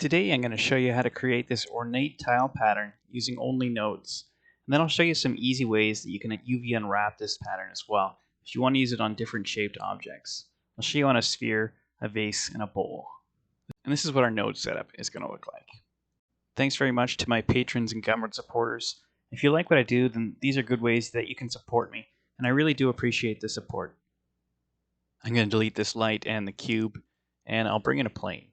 Today I'm going to show you how to create this ornate tile pattern using only nodes. And then I'll show you some easy ways that you can UV unwrap this pattern as well if you want to use it on different shaped objects. I'll show you on a sphere, a vase, and a bowl. And this is what our node setup is going to look like. Thanks very much to my patrons and Gumroad supporters. If you like what I do, then these are good ways that you can support me, and I really do appreciate the support. I'm going to delete this light and the cube, and I'll bring in a plane.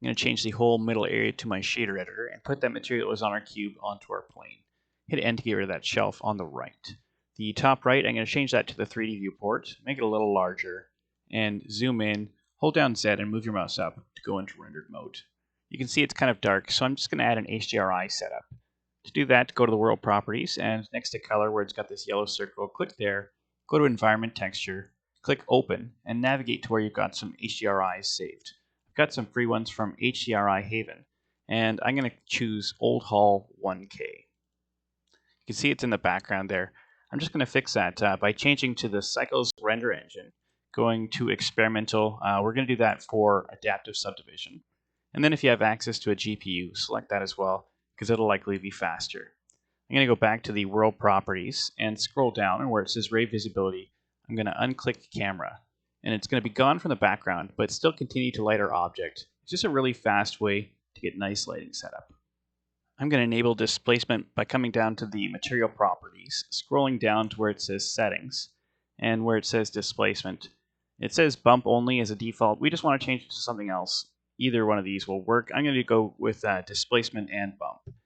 I'm going to change the whole middle area to my shader editor and put that material that was on our cube onto our plane. Hit N to get rid of that shelf on the right. The top right, I'm going to change that to the 3D viewport, make it a little larger, and zoom in, hold down Z and move your mouse up to go into rendered mode. You can see it's kind of dark, so I'm just going to add an HDRI setup. To do that, go to the world properties, and next to color where it's got this yellow circle, click there, go to environment texture, click open, and navigate to where you've got some HDRIs saved. I've got some free ones from HDRI Haven, and I'm going to choose Old Hall 1K. You can see it's in the background there. I'm just going to fix that by changing to the Cycles render engine, going to experimental. We're going to do that for adaptive subdivision. And then if you have access to a GPU, select that as well, because it'll likely be faster. I'm going to go back to the world properties and scroll down, and where it says ray visibility, I'm going to unclick camera. And it's going to be gone from the background, but still continue to light our object. It's just a really fast way to get nice lighting set up. I'm going to enable displacement by coming down to the material properties, scrolling down to where it says settings, and where it says displacement. It says bump only as a default. We just want to change it to something else. Either one of these will work. I'm going to go with displacement and bump.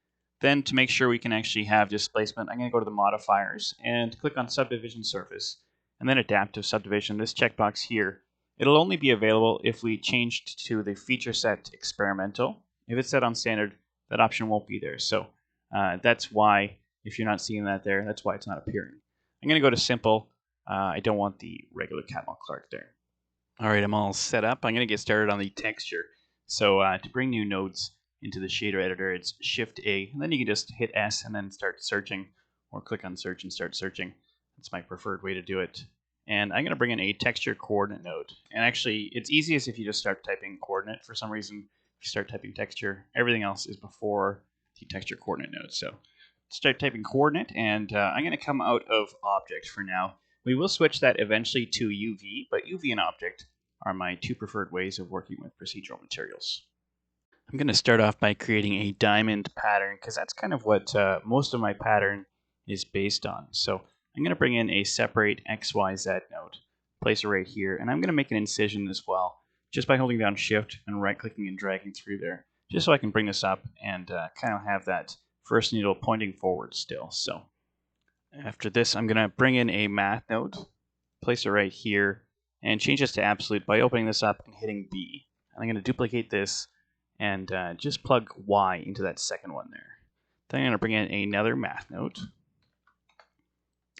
Then to make sure we can actually have displacement, I'm going to go to the modifiers and click on subdivision surface. And then adaptive subdivision, this checkbox here, it'll only be available if we changed to the feature set experimental. If it's set on standard, that option won't be there. So that's why, if you're not seeing that there, that's why it's not appearing. I'm going to go to simple. I don't want the regular Catmull Clark there. All right, I'm all set up. I'm going to get started on the texture. So to bring new nodes into the shader editor, it's Shift A, and then you can just hit S and then start searching, or click on search and start searching. That's my preferred way to do it. And I'm going to bring in a texture coordinate node. And actually, it's easiest if you just start typing coordinate. For some reason, if you start typing texture, everything else is before the texture coordinate node. So start typing coordinate, and I'm going to come out of object for now. We will switch that eventually to UV, but UV and object are my two preferred ways of working with procedural materials. I'm going to start off by creating a diamond pattern, because that's kind of what most of my pattern is based on. So I'm going to bring in a separate XYZ node, place it right here, and I'm going to make an incision as well, just by holding down Shift and right-clicking and dragging through there, just so I can bring this up and kind of have that first needle pointing forward still. So after this, I'm going to bring in a math node, place it right here, and change this to absolute by opening this up and hitting B. And I'm going to duplicate this and just plug Y into that second one there. Then I'm going to bring in another math node,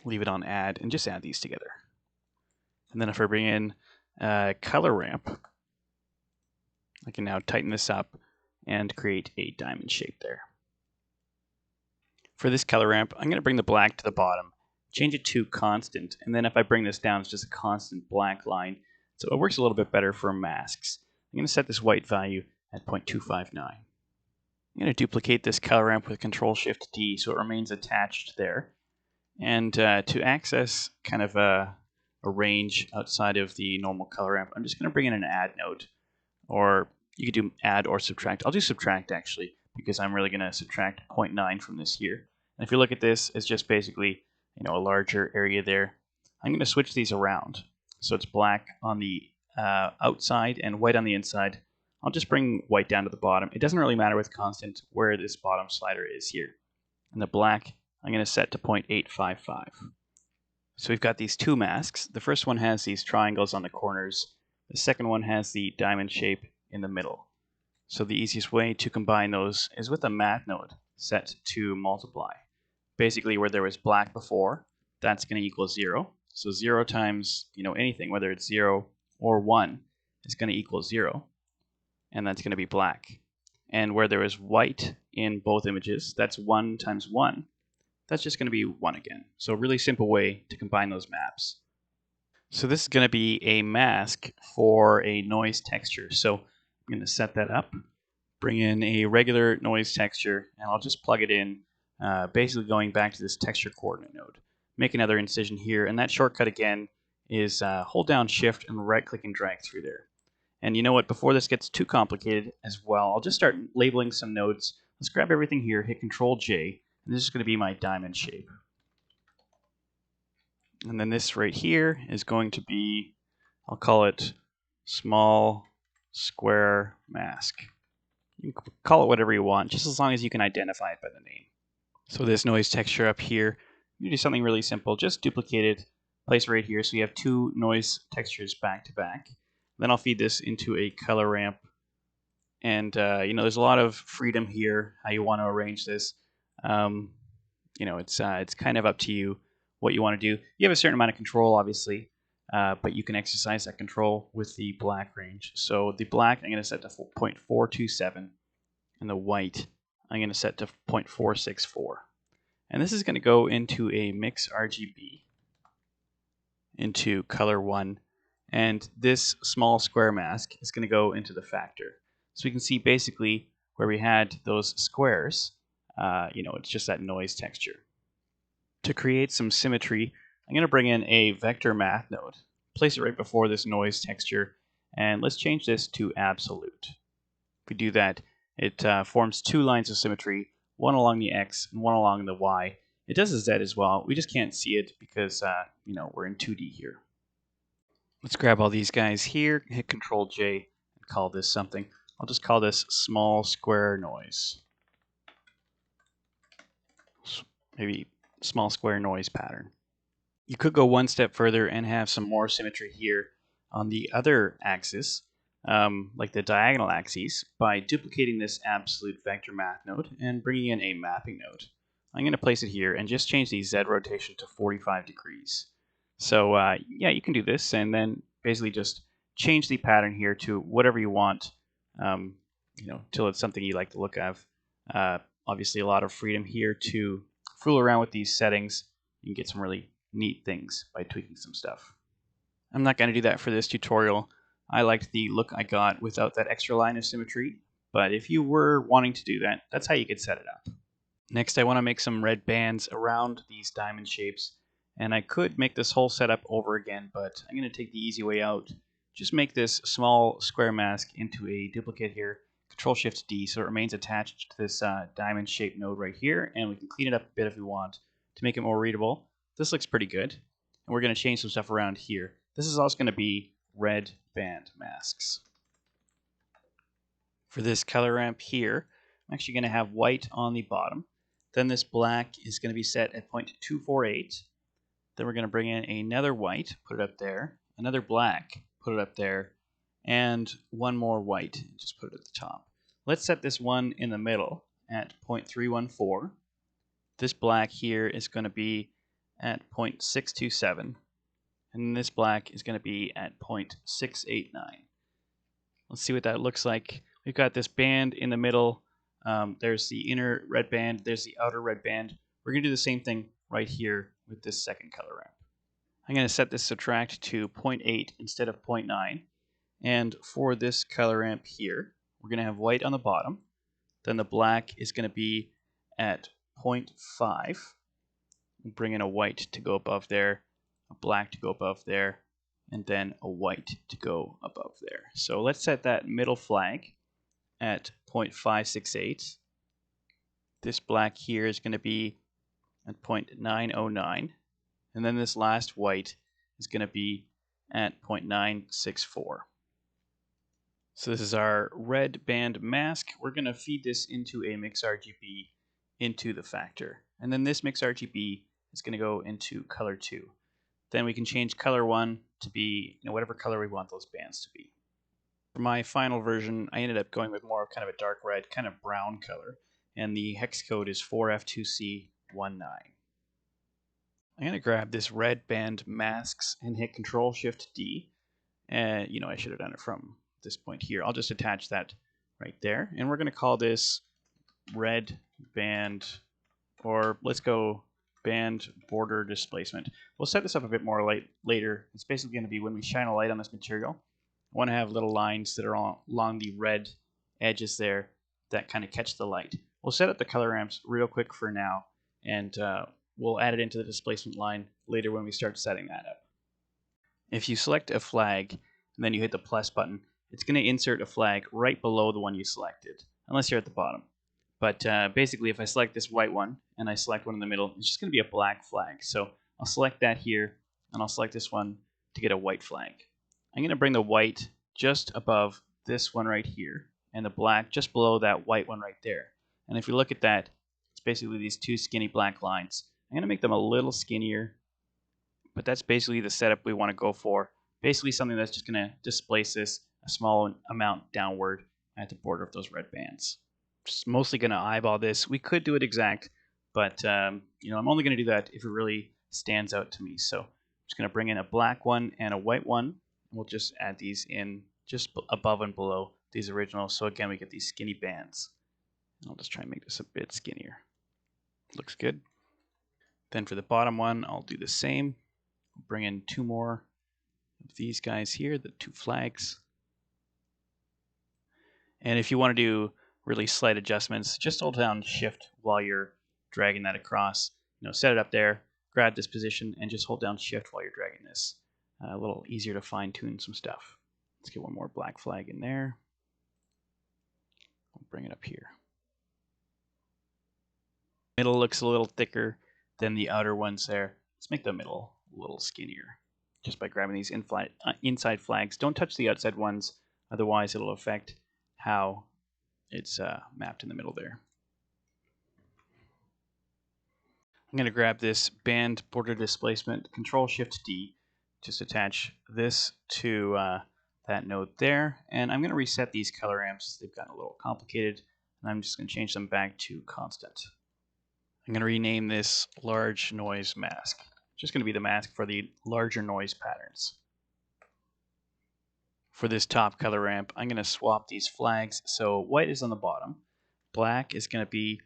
leave it on add, and just add these together. And then if I bring in a color ramp, I can now tighten this up and create a diamond shape there. For this color ramp, I'm going to bring the black to the bottom, change it to constant, and then if I bring this down, it's just a constant black line. So it works a little bit better for masks. I'm going to set this white value at 0.259. I'm going to duplicate this color ramp with Control-Shift-D so it remains attached there. And to access kind of a range outside of the normal color ramp, I'm just going to bring in an add node. Or you could do add or subtract. I'll do subtract actually, because I'm really going to subtract 0.9 from this here. And if you look at this, it's just basically a larger area there. I'm going to switch these around. So it's black on the outside and white on the inside. I'll just bring white down to the bottom. It doesn't really matter with constant where this bottom slider is here. And the black, I'm going to set to 0.855. So we've got these two masks. The first one has these triangles on the corners. The second one has the diamond shape in the middle. So the easiest way to combine those is with a math node set to multiply. Basically, where there was black before, that's going to equal 0. So 0 times anything, whether it's 0 or 1, is going to equal 0. And that's going to be black. And where there was white in both images, that's 1 times 1. That's just going to be 1 again. So a really simple way to combine those maps. So this is going to be a mask for a noise texture. So I'm going to set that up, bring in a regular noise texture, and I'll just plug it in, basically going back to this texture coordinate node. Make another incision here, and that shortcut again is hold down Shift and right click and drag through there. And you know what, before this gets too complicated as well, I'll just start labeling some nodes. Let's grab everything here, hit Control J, and this is going to be my diamond shape. And then this right here is going to be, I'll call it small square mask. You can call it whatever you want, just as long as you can identify it by the name. So this noise texture up here, you do something really simple. Just duplicate it, place it right here, so you have two noise textures back to back. Then I'll feed this into a color ramp. And there's a lot of freedom here how you want to arrange this. It's kind of up to you what you want to do. You have a certain amount of control, obviously, but you can exercise that control with the black range. So the black I'm going to set to 0.427, and the white I'm going to set to 0.464. And this is going to go into a mix RGB into color 1, and this small square mask is going to go into the factor. So we can see basically where we had those squares, it's just that noise texture. To create some symmetry, I'm going to bring in a vector math node, place it right before this noise texture, and let's change this to absolute. If we do that, it forms two lines of symmetry, one along the X and one along the Y. It does a Z as well. We just can't see it because we're in 2D here. Let's grab all these guys here, hit Control J, and call this something. I'll just call this small square noise. Maybe small square noise pattern. You could go one step further and have some more symmetry here on the other axis, like the diagonal axes, by duplicating this absolute vector math node and bringing in a mapping node. I'm going to place it here and just change the Z rotation to 45 degrees. So you can do this and then basically just change the pattern here to whatever you want, till it's something you like the look of. Obviously a lot of freedom here to fool around with these settings. You can get some really neat things by tweaking some stuff. I'm not going to do that for this tutorial. I liked the look I got without that extra line of symmetry, but if you were wanting to do that, that's how you could set it up. Next, I want to make some red bands around these diamond shapes, and I could make this whole setup over again, but I'm going to take the easy way out. Just make this small square mask into a duplicate here, Control-Shift-D, so it remains attached to this diamond shape node right here, and we can clean it up a bit if we want to make it more readable. This looks pretty good, and we're going to change some stuff around here. This is also going to be red band masks. For this color ramp here, I'm actually going to have white on the bottom. Then this black is going to be set at 0.248. Then we're going to bring in another white, put it up there, another black, put it up there, and one more white, just put it at the top. Let's set this one in the middle at 0.314. This black here is going to be at 0.627, and this black is going to be at 0.689. Let's see what that looks like. We've got this band in the middle. There's the inner red band. There's the outer red band. We're going to do the same thing right here with this second color ramp. I'm going to set this subtract to 0.8 instead of 0.9. And for this color ramp here, we're going to have white on the bottom. Then the black is going to be at 0.5. Bring in a white to go above there, a black to go above there, and then a white to go above there. So let's set that middle flag at 0.568. This black here is going to be at 0.909. And then this last white is going to be at 0.964. So this is our red band mask. We're going to feed this into a mix RGB into the factor. And then this mix RGB is going to go into color 2. Then we can change color 1 to be whatever color we want those bands to be. For my final version, I ended up going with more of kind of a dark red, kind of brown color. And the hex code is 4F2C19. I'm going to grab this red band masks and hit Control-Shift-D. And, I should have done it from this point here. I'll just attach that right there. And we're going to call this red band, or let's go band border displacement. We'll set this up a bit more later. It's basically going to be when we shine a light on this material. I want to have little lines that are along the red edges there that kind of catch the light. We'll set up the color ramps real quick for now, and we'll add it into the displacement line later when we start setting that up. If you select a flag and then you hit the plus button, it's going to insert a flag right below the one you selected, unless you're at the bottom. But basically, if I select this white one and I select one in the middle, it's just going to be a black flag. So I'll select that here, and I'll select this one to get a white flag. I'm going to bring the white just above this one right here, and the black just below that white one right there. And if you look at that, it's basically these two skinny black lines. I'm going to make them a little skinnier, but that's basically the setup we want to go for. Basically something that's just going to displace this a small amount downward at the border of those red bands. Just mostly going to eyeball this. We could do it exact, but I'm only going to do that if it really stands out to me. So I'm just going to bring in a black one and a white one. We'll just add these in just above and below these originals. So again, we get these skinny bands. I'll just try and make this a bit skinnier. Looks good. Then for the bottom one, I'll do the same. Bring in two more of these guys here, the two flags. And if you want to do really slight adjustments, just hold down Shift while you're dragging that across. Set it up there, grab this position, and just hold down Shift while you're dragging this. A little easier to fine tune some stuff. Let's get one more black flag in there. I'll bring it up here. Middle looks a little thicker than the outer ones there. Let's make the middle a little skinnier just by grabbing these inside flags. Don't touch the outside ones, otherwise it'll affect how it's mapped in the middle there. I'm going to grab this band border displacement, Control-Shift-D, just attach this to that node there, and I'm going to reset these color ramps. They've gotten a little complicated, and I'm just going to change them back to constant. I'm going to rename this large noise mask. It's just going to be the mask for the larger noise patterns. For this top color ramp, I'm going to swap these flags. So white is on the bottom, black is going to be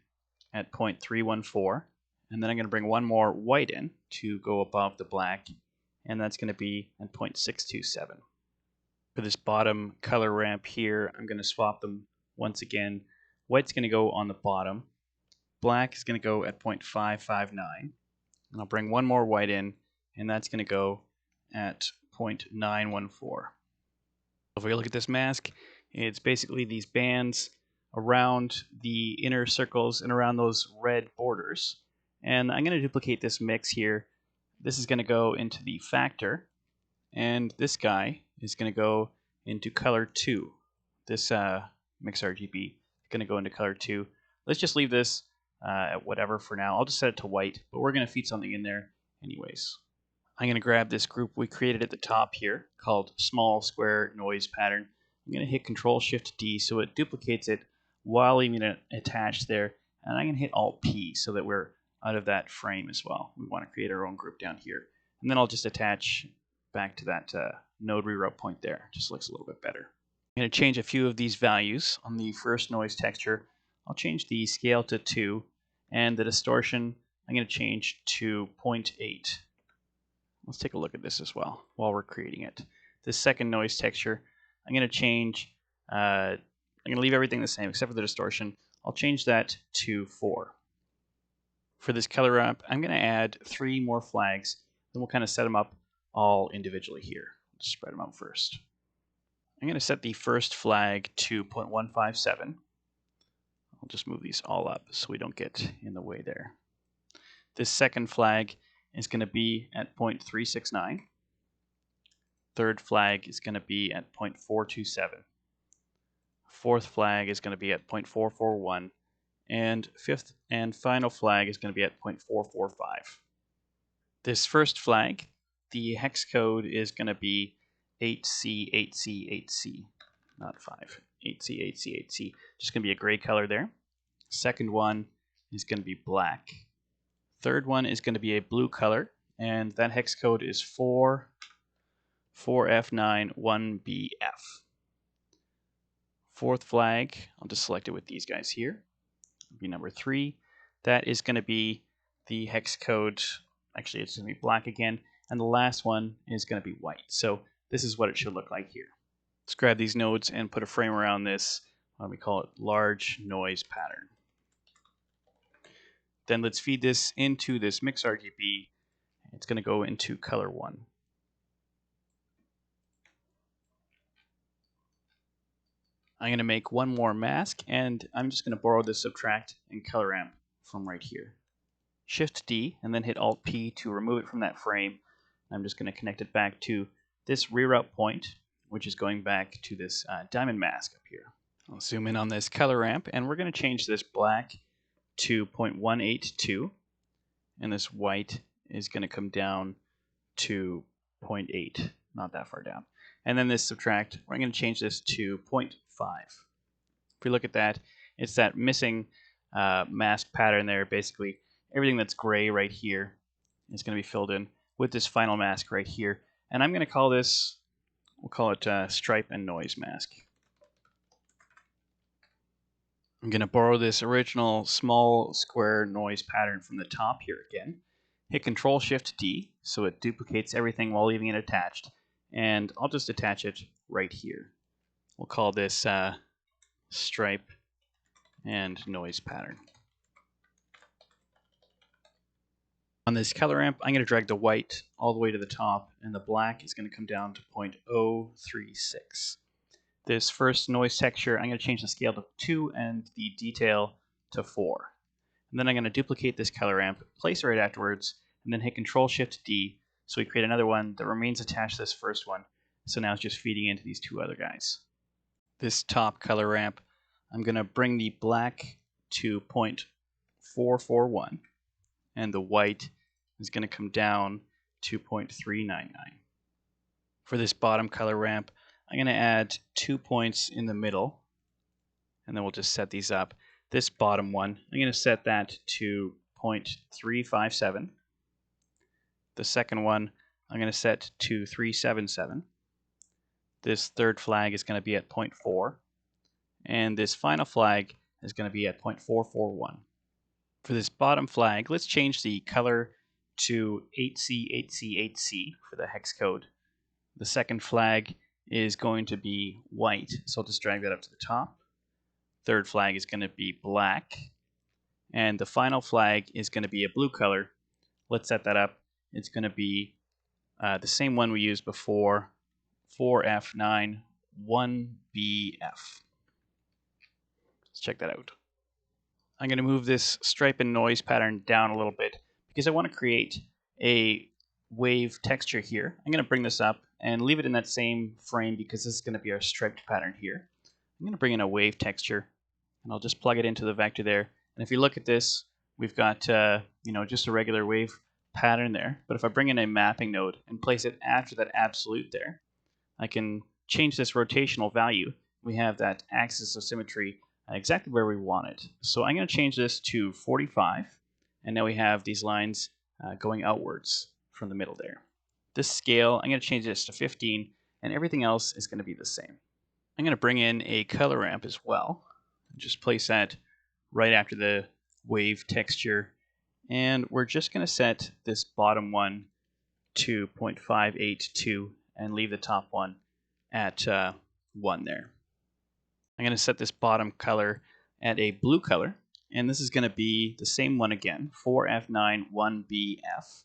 at 0.314, and then I'm going to bring one more white in to go above the black, and that's going to be at 0.627. For this bottom color ramp here, I'm going to swap them once again. White's going to go on the bottom, black is going to go at 0.559, and I'll bring one more white in, and that's going to go at 0.914. If we look at this mask, it's basically these bands around the inner circles and around those red borders. And I'm going to duplicate this mix here. This is going to go into the factor, and this guy is going to go into color 2. This mix RGB is going to go into color 2. Let's just leave this at whatever for now. I'll just set it to white, but we're going to feed something in there anyways. I'm going to grab this group we created at the top here called Small Square Noise Pattern. I'm going to hit Control-Shift-D so it duplicates it while leaving it attached there. And I'm going to hit Alt-P so that we're out of that frame as well. We want to create our own group down here. And then I'll just attach back to that node rerub point there. Just looks a little bit better. I'm going to change a few of these values on the first noise texture. I'll change the scale to 2, and the distortion I'm going to change to 0.8. Let's take a look at this as well while we're creating it. This second noise texture, I'm going to change, I'm going to leave everything the same except for the distortion. I'll change that to 4. For this color ramp, I'm going to add 3 more flags, then we'll kind of set them up all individually here. Just spread them out first. I'm going to set the first flag to 0.157. I'll just move these all up so we don't get in the way there. This second flag is going to be at 0.369. Third flag is going to be at 0.427. Fourth flag is going to be at 0.441. And fifth and final flag is going to be at 0.445. This first flag, the hex code is going to be 8C, 8C, 8C, not 5. 8C, 8C, 8C. Just going to be a gray color there. Second one is going to be black. Third one is going to be a blue color, and that hex code is 4F9 1BF. Fourth flag, I'll just select it with these guys here. It'll be number 3. That is going to be the hex code. Actually, it's going to be black again, and the last one is going to be white. So this is what it should look like here. Let's grab these nodes and put a frame around this. we call it large noise pattern. Then let's feed this into this mix RGB. It's going to go into color 1. I'm going to make one more mask, and I'm just going to borrow this subtract and color ramp from right here. Shift D and then hit Alt P to remove it from that frame. I'm just going to connect it back to this reroute point, which is going back to this diamond mask up here. I'll zoom in on this color ramp, and we're going to change this black to 0.182, and this white is going to come down to 0.8, not that far down. And then this subtract, we're going to change this to 0.5. If we look at that, it's that missing mask pattern there. Basically, everything that's gray right here is going to be filled in with this final mask right here. And I'm going to call this, we'll call it stripe and noise mask. I'm going to borrow this original small square noise pattern from the top here again. Hit Control Shift D so it duplicates everything while leaving it attached. And I'll just attach it right here. We'll call this stripe and noise pattern. On this color ramp, I'm going to drag the white all the way to the top, and the black is going to come down to 0.036. This first noise texture, I'm going to change the scale to 2 and the detail to 4. And then I'm going to duplicate this color ramp, place it right afterwards, and then hit Control Shift D so we create another one that remains attached to this first one. So now it's just feeding into these two other guys. This top color ramp, I'm going to bring the black to 0.441, and the white is going to come down to 0.399. For this bottom color ramp, I'm going to add 2 points in the middle, and then we'll just set these up. This bottom one, I'm going to set that to 0.357. The second one, I'm going to set to 377. This third flag is going to be at 0.4. And this final flag is going to be at 0.441. For this bottom flag, let's change the color to 8C, 8C, 8C for the hex code. The second flag is going to be white, so I'll just drag that up to the top. Third flag is going to be black. And the final flag is going to be a blue color. Let's set that up. It's going to be the same one we used before, 4F9, 1BF. Let's check that out. I'm going to move this stripe and noise pattern down a little bit because I want to create a wave texture here. I'm going to bring this up and leave it in that same frame because this is going to be our striped pattern here. I'm going to bring in a wave texture, and I'll just plug it into the vector there. And if you look at this, we've got just a regular wave pattern there. But if I bring in a mapping node and place it after that absolute there, I can change this rotational value. We have that axis of symmetry exactly where we want it. So I'm going to change this to 45, and now we have these lines going outwards from the middle there. This scale, I'm going to change this to 15, and everything else is going to be the same. I'm going to bring in a color ramp as well. Just place that right after the wave texture, and we're just going to set this bottom one to 0.582 and leave the top one at 1 there. I'm going to set this bottom color at a blue color, and this is going to be the same one again, 4F9 1BF.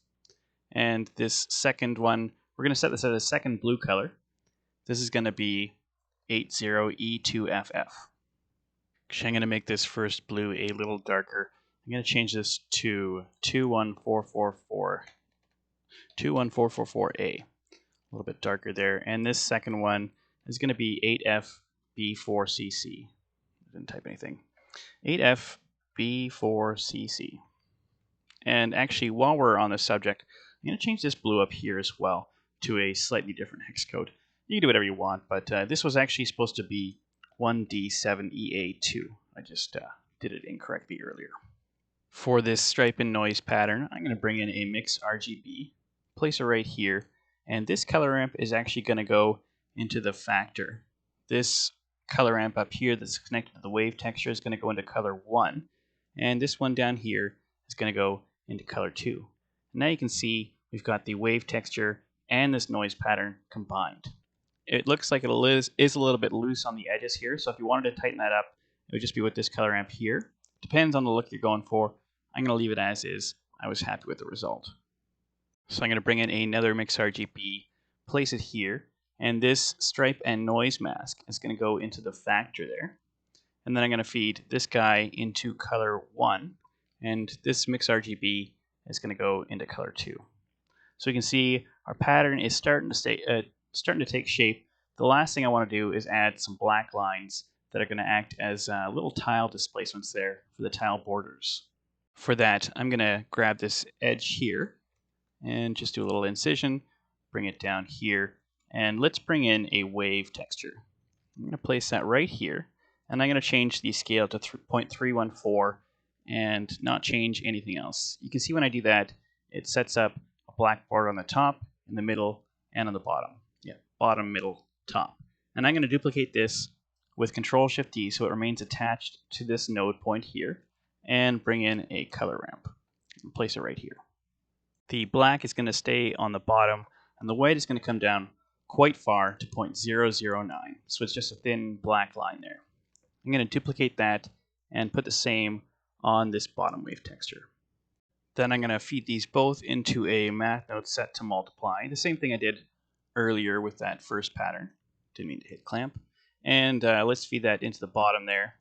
And this second one, we're going to set this at a second blue color. This is going to be 80E2FF. Actually, I'm going to make this first blue a little darker. I'm going to change this to 21444A. A little bit darker there. And this second one is going to be 8FB4CC. Didn't type anything. 8FB4CC. And actually, while we're on this subject, I'm going to change this blue up here as well to a slightly different hex code. You can do whatever you want, but this was actually supposed to be 1D7EA2. I just did it incorrectly earlier. For this stripe and noise pattern, I'm going to bring in a mix RGB, place it right here, and this color ramp is actually going to go into the factor. This color ramp up here that's connected to the wave texture is going to go into color 1, and this one down here is going to go into color 2. And now you can see we've got the wave texture and this noise pattern combined. it looks like is a little bit loose on the edges here. So if you wanted to tighten that up, it would just be with this color ramp here. Depends on the look you're going for. I'm going to leave it as is. I was happy with the result. So I'm going to bring in another mix RGB, place it here, and this stripe and noise mask is going to go into the factor there. And then I'm going to feed this guy into color 1, and this mix RGB is going to go into color 2. So you can see our pattern is starting to take shape. The last thing I want to do is add some black lines that are going to act as little tile displacements there for the tile borders. For that, I'm going to grab this edge here and just do a little incision, bring it down here, and let's bring in a wave texture. I'm going to place that right here, and I'm going to change the scale to 0.314 and not change anything else. You can see when I do that, it sets up a black border on the top, in the middle, and on the bottom. Yeah, bottom, middle, top. And I'm going to duplicate this with Control-Shift-D so it remains attached to this node point here, and bring in a color ramp and place it right here. The black is going to stay on the bottom, and the white is going to come down quite far to 0.009. So it's just a thin black line there. I'm going to duplicate that and put the same on this bottom wave texture. Then I'm going to feed these both into a math node set to multiply. The same thing I did earlier with that first pattern. Didn't mean to hit clamp. And let's feed that into the bottom there.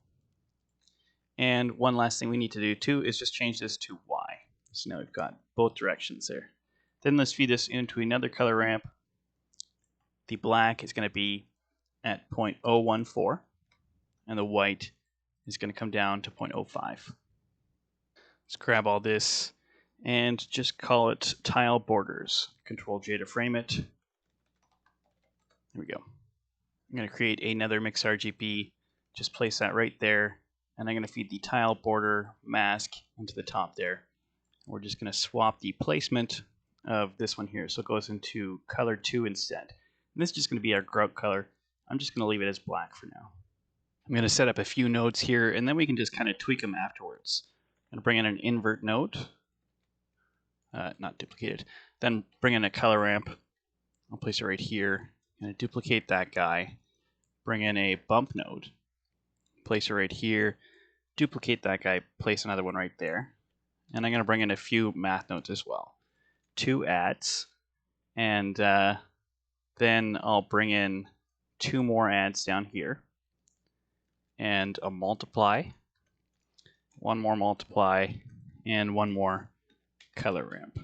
And one last thing we need to do too is just change this to Y. So now we've got both directions there. Then let's feed this into another color ramp. The black is going to be at 0.014, and the white is going to come down to 0.05. Let's grab all this and just call it tile borders. Control J to frame it. There we go. I'm going to create another mix RGB, just place that right there, and I'm going to feed the tile border mask into the top there. We're just going to swap the placement of this one here, so it goes into color 2 instead. And this is just going to be our grout color. I'm just going to leave it as black for now. I'm going to set up a few nodes here, and then we can just kind of tweak them afterwards. I'm going to bring in an invert node, not duplicate it. Then bring in a color ramp. I'll place it right here. I'm going to duplicate that guy. Bring in a bump node. Place it right here. Duplicate that guy. Place another one right there. And I'm going to bring in a few math nodes as well. 2 adds, and then I'll bring in 2 more adds down here, and a multiply, 1 more multiply, and 1 more color ramp.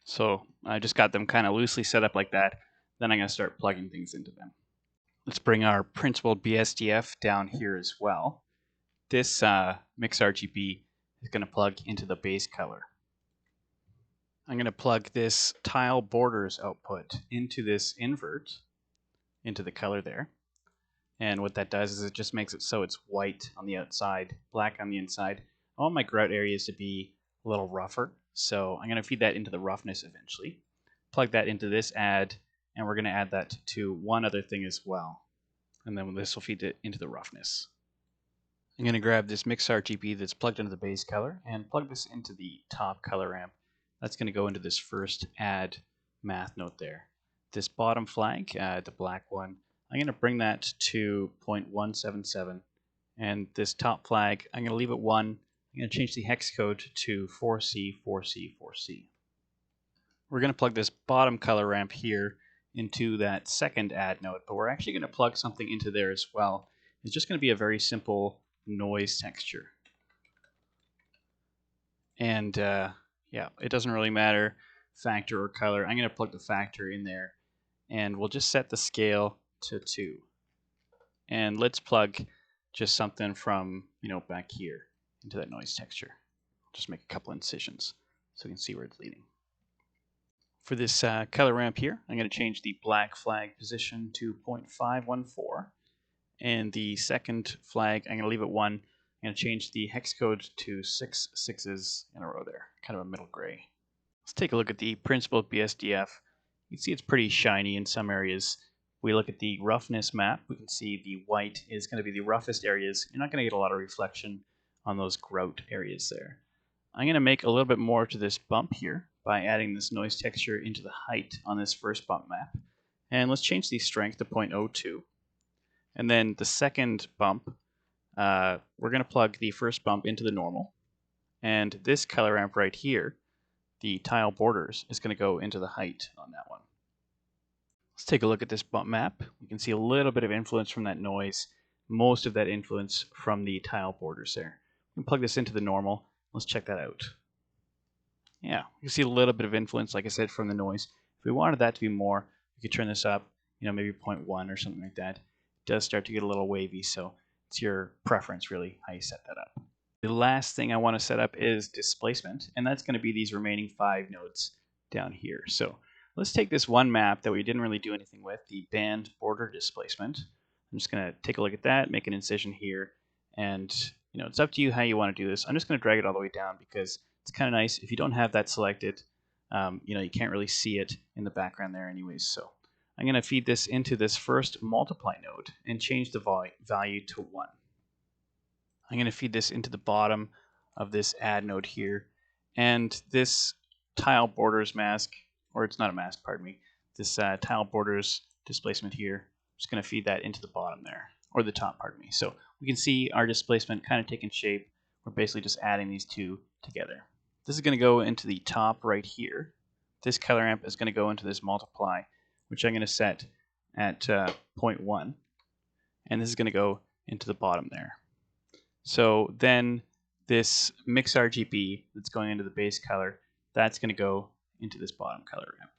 So I just got them kind of loosely set up like that. Then I'm going to start plugging things into them. Let's bring our principled BSDF down here as well. This mix RGB is going to plug into the base color. I'm going to plug this tile borders output into this invert, into the color there. And what that does is it just makes it so it's white on the outside, black on the inside. I want my grout areas to be a little rougher, so I'm going to feed that into the roughness eventually. Plug that into this add, and we're going to add that to one other thing as well. And then this will feed it into the roughness. I'm going to grab this mix RGB that's plugged into the base color and plug this into the top color ramp. That's going to go into this first add math node there. This bottom flag, the black one, I'm going to bring that to 0.177. And this top flag, I'm going to leave it 1. I'm going to change the hex code to 4C, 4C, 4C. We're going to plug this bottom color ramp here into that second add node, but we're actually going to plug something into there as well. It's just going to be a very simple noise texture. And yeah, it doesn't really matter factor or color. I'm going to plug the factor in there, and we'll just set the scale to 2. And let's plug just something from, back here into that noise texture. Just make a couple incisions so we can see where it's leading. For this color ramp here, I'm going to change the black flag position to 0.514. And the second flag, I'm going to leave it 1. I'm going to change the hex code to 6 6s in a row there, kind of a middle gray. Let's take a look at the principled BSDF. You can see it's pretty shiny in some areas. We look at the roughness map, we can see the white is going to be the roughest areas. You're not going to get a lot of reflection on those grout areas there. I'm going to make a little bit more to this bump here by adding this noise texture into the height on this first bump map. And let's change the strength to 0.02. And then the second bump, we're going to plug the first bump into the normal. And this color ramp right here, the tile borders, is going to go into the height on that one. Let's take a look at this bump map. We can see a little bit of influence from that noise, most of that influence from the tile borders there. We can plug this into the normal. Let's check that out. Yeah, you can see a little bit of influence, like I said, from the noise. If we wanted that to be more, we could turn this up, maybe 0.1 or something like that. It does start to get a little wavy, so it's your preference, really, how you set that up. The last thing I want to set up is displacement, and that's going to be these remaining 5 nodes down here. So let's take this one map that we didn't really do anything with, the band border displacement. I'm just going to take a look at that, make an incision here, and it's up to you how you want to do this. I'm just going to drag it all the way down because it's kind of nice. If you don't have that selected, you can't really see it in the background there anyways. So I'm going to feed this into this first multiply node and change the value to 1. I'm going to feed this into the bottom of this add node here. And this tile borders mask, or it's not a mask, pardon me, this tile borders displacement here, I'm just going to feed that into the bottom there, or the top, pardon me. So we can see our displacement kind of taking shape. We're basically just adding these two together. This is going to go into the top right here. This color ramp is going to go into this multiply, which I'm going to set at 0.1. And this is going to go into the bottom there. So then this mix RGB that's going into the base color, that's going to go into this bottom color ramp.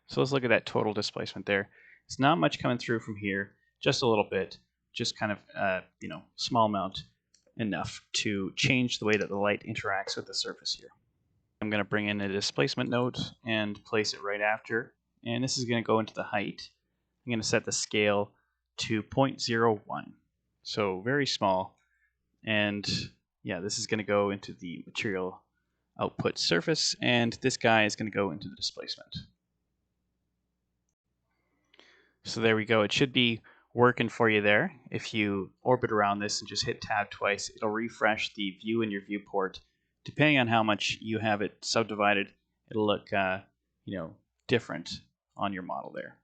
So let's look at that total displacement there. It's not much coming through from here, just a little bit, just kind of, small amount enough to change the way that the light interacts with the surface here. I'm going to bring in a displacement node and place it right after, and this is going to go into the height. I'm going to set the scale to 0.01. So very small, and yeah, this is going to go into the material output surface, and this guy is going to go into the displacement. So there we go. It should be working for you there. If you orbit around this and just hit tab twice, it'll refresh the view in your viewport. Depending on how much you have it subdivided, it'll look different on your model there.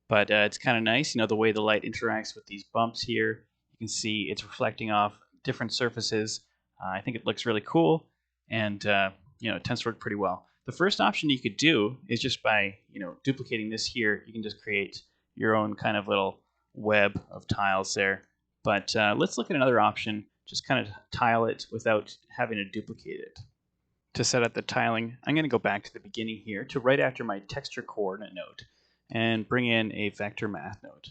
But it's kind of nice, the way the light interacts with these bumps here. You can see it's reflecting off different surfaces. I think it looks really cool, and it tends to work pretty well. The first option you could do is just by duplicating this here, you can just create your own kind of little web of tiles there. But let's look at another option, just kind of tile it without having to duplicate it. To set up the tiling, I'm going to go back to the beginning here to right after my texture coordinate node and bring in a vector math node.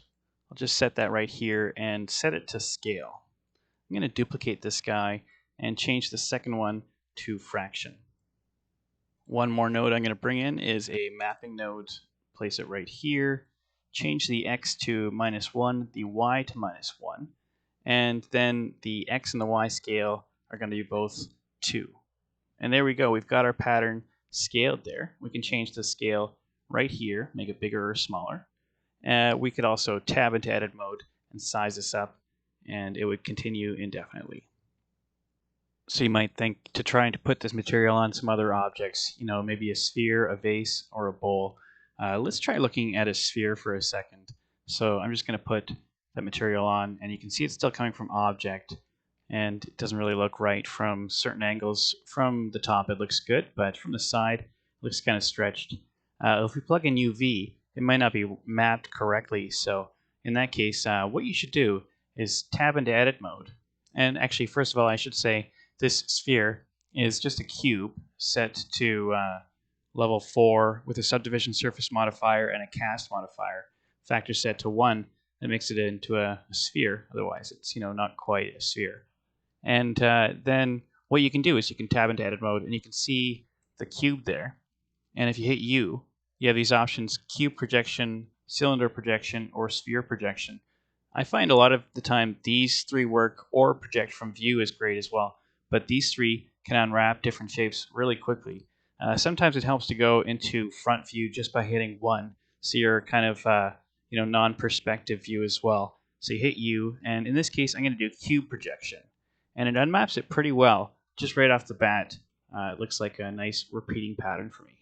I'll just set that right here and set it to scale. I'm going to duplicate this guy and change the second one to fraction. One more node I'm going to bring in is a mapping node. Place it right here. Change the x to -1, the y to -1, and then the x and the y scale are going to be both 2. And there we go. We've got our pattern scaled there. We can change the scale right here, make it bigger or smaller. We could also tab into edit mode and size this up, and it would continue indefinitely. So you might think to trying to put this material on some other objects, maybe a sphere, a vase, or a bowl. Let's try looking at a sphere for a second. So I'm just going to put that material on, and you can see it's still coming from object, and it doesn't really look right from certain angles. From the top it looks good, but from the side it looks kind of stretched. If we plug in UV, it might not be mapped correctly, so in that case what you should do is tab into edit mode. And actually, first of all, I should say this sphere is just a cube set to level 4 with a subdivision surface modifier and a cast modifier. Factor set to 1, that makes it into a sphere. Otherwise, it's not quite a sphere. And then what you can do is you can tab into edit mode, and you can see the cube there. And if you hit U, you have these options: cube projection, cylinder projection, or sphere projection. I find a lot of the time these 3 work, or project from view is great as well. But these 3 can unwrap different shapes really quickly. Sometimes it helps to go into front view just by hitting 1, so you're kind of non-perspective view as well. So you hit U, and in this case I'm going to do cube projection, and it unmaps it pretty well just right off the bat. It looks like a nice repeating pattern for me.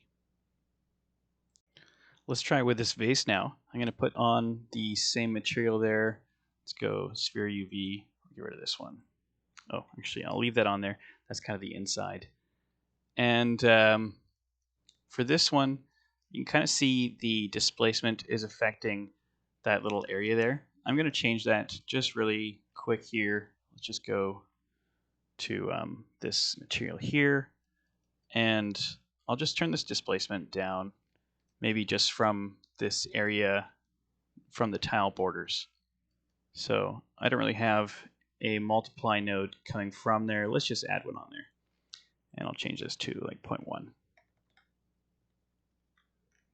Let's try with this vase now. I'm going to put on the same material there. Let's go sphere UV. Get rid of this one. Oh, actually, I'll leave that on there. That's kind of the inside. And for this one, you can kind of see the displacement is affecting that little area there. I'm going to change that just really quick here. Let's just go to this material here, and I'll just turn this displacement down, maybe just from this area from the tile borders. So I don't really have a multiply node coming from there. Let's just add one on there. And I'll change this to like 0.1.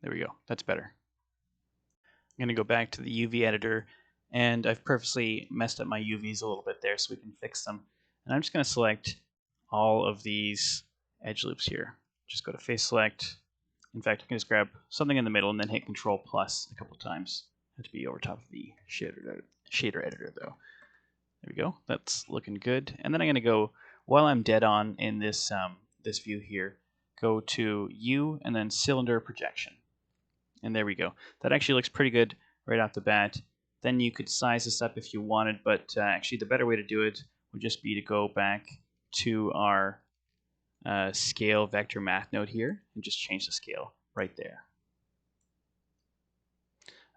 There we go. That's better. I'm going to go back to the UV editor, and I've purposely messed up my UVs a little bit there so we can fix them. And I'm just going to select all of these edge loops here. Just go to face select. In fact, I can just grab something in the middle and then hit Control plus a couple times. Have to be over top of the shader editor though. There we go. That's looking good. And then I'm going to go, while I'm dead on in this this view here, go to U and then cylinder projection. And there we go. That actually looks pretty good right off the bat. Then you could size this up if you wanted, but actually the better way to do it would just be to go back to our scale vector math node here and just change the scale right there.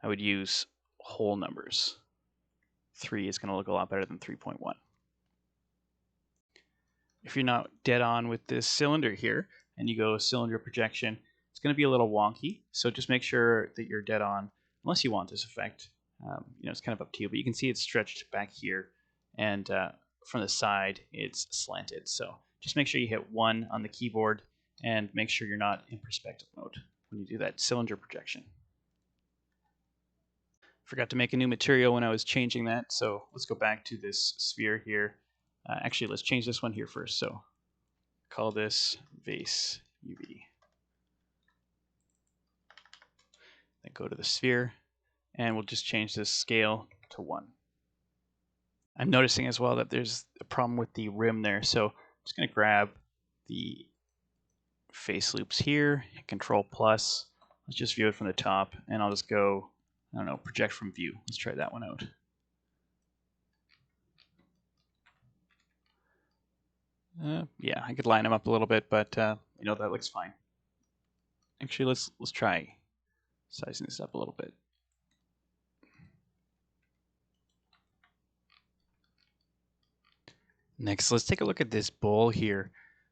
I would use whole numbers. 3 is going to look a lot better than 3.1. If you're not dead on with this cylinder here and you go cylinder projection, it's going to be a little wonky, so just make sure that you're dead on unless you want this effect. It's kind of up to you, but you can see it's stretched back here, and from the side it's slanted. So just make sure you hit 1 on the keyboard and make sure you're not in perspective mode when you do that cylinder projection. Forgot to make a new material when I was changing that, so let's go back to this sphere here. Actually, let's change this one here first. So call this vase UV. Then go to the sphere, and we'll just change this scale to 1. I'm noticing as well that there's a problem with the rim there, so I'm just going to grab the face loops here, hit Control plus. Let's just view it from the top, and I'll just go, I don't know, project from view. Let's try that one out. Yeah, I could line them up a little bit, but that looks fine. Actually, let's try sizing this up a little bit. Next, let's take a look at this bowl here.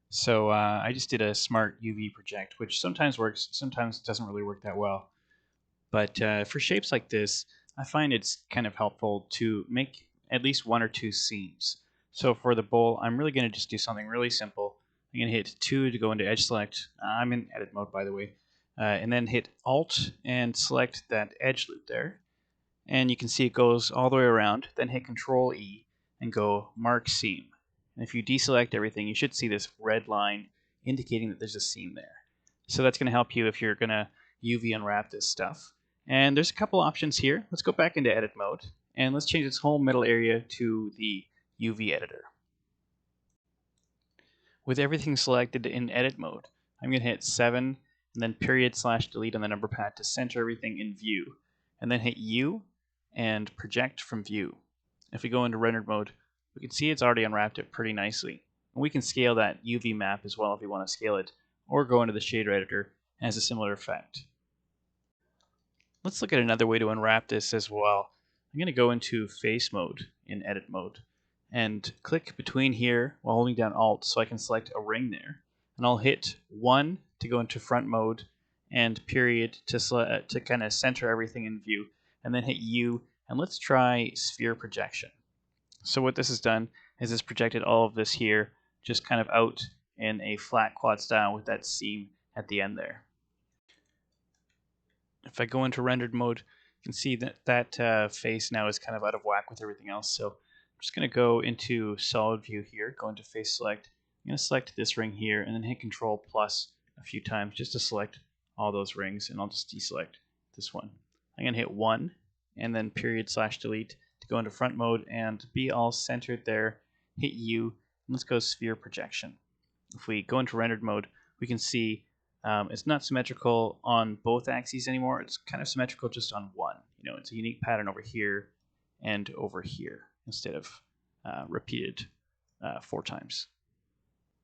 So I just did a smart UV project, which sometimes works, sometimes doesn't really work that well. But for shapes like this, I find it's kind of helpful to make at least 1 or 2 seams. So for the bowl, I'm really going to just do something really simple. I'm going to hit 2 to go into edge select. I'm in edit mode, by the way. And then hit Alt and select that edge loop there. And you can see it goes all the way around. Then hit Control E and go Mark Seam. And if you deselect everything, you should see this red line indicating that there's a seam there. So that's going to help you if you're going to UV unwrap this stuff. And there's a couple options here. Let's go back into edit mode, and let's change this whole middle area to the UV editor. With everything selected in edit mode, I'm going to hit 7 and then period/delete on the number pad to center everything in view, and then hit U and project from view. If we go into rendered mode, we can see it's already unwrapped it pretty nicely. And we can scale that UV map as well if we want to scale it, or go into the shader editor. It has a similar effect. Let's look at another way to unwrap this as well. I'm going to go into face mode in edit mode and click between here while holding down Alt so I can select a ring there. And I'll hit 1 to go into front mode and period to kind of center everything in view, and then hit U, and let's try sphere projection. So what this has done is it's projected all of this here just kind of out in a flat quad style with that seam at the end there. If I go into rendered mode, you can see that face now is kind of out of whack with everything else. So I'm just going to go into solid view here, go into face select. I'm going to select this ring here and then hit Control plus a few times just to select all those rings, and I'll just deselect this one. I'm going to hit 1 and then period/delete to go into front mode and be all centered there. Hit U, and let's go sphere projection. If we go into rendered mode, we can see It's not symmetrical on both axes anymore. It's kind of symmetrical just on one. It's a unique pattern over here and over here instead of repeated 4 times.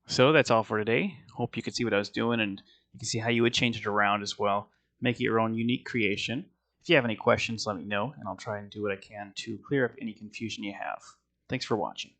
So that's all for today. Hope you could see what I was doing, and you can see how you would change it around as well. Make it your own unique creation. If you have any questions, let me know, and I'll try and do what I can to clear up any confusion you have. Thanks for watching.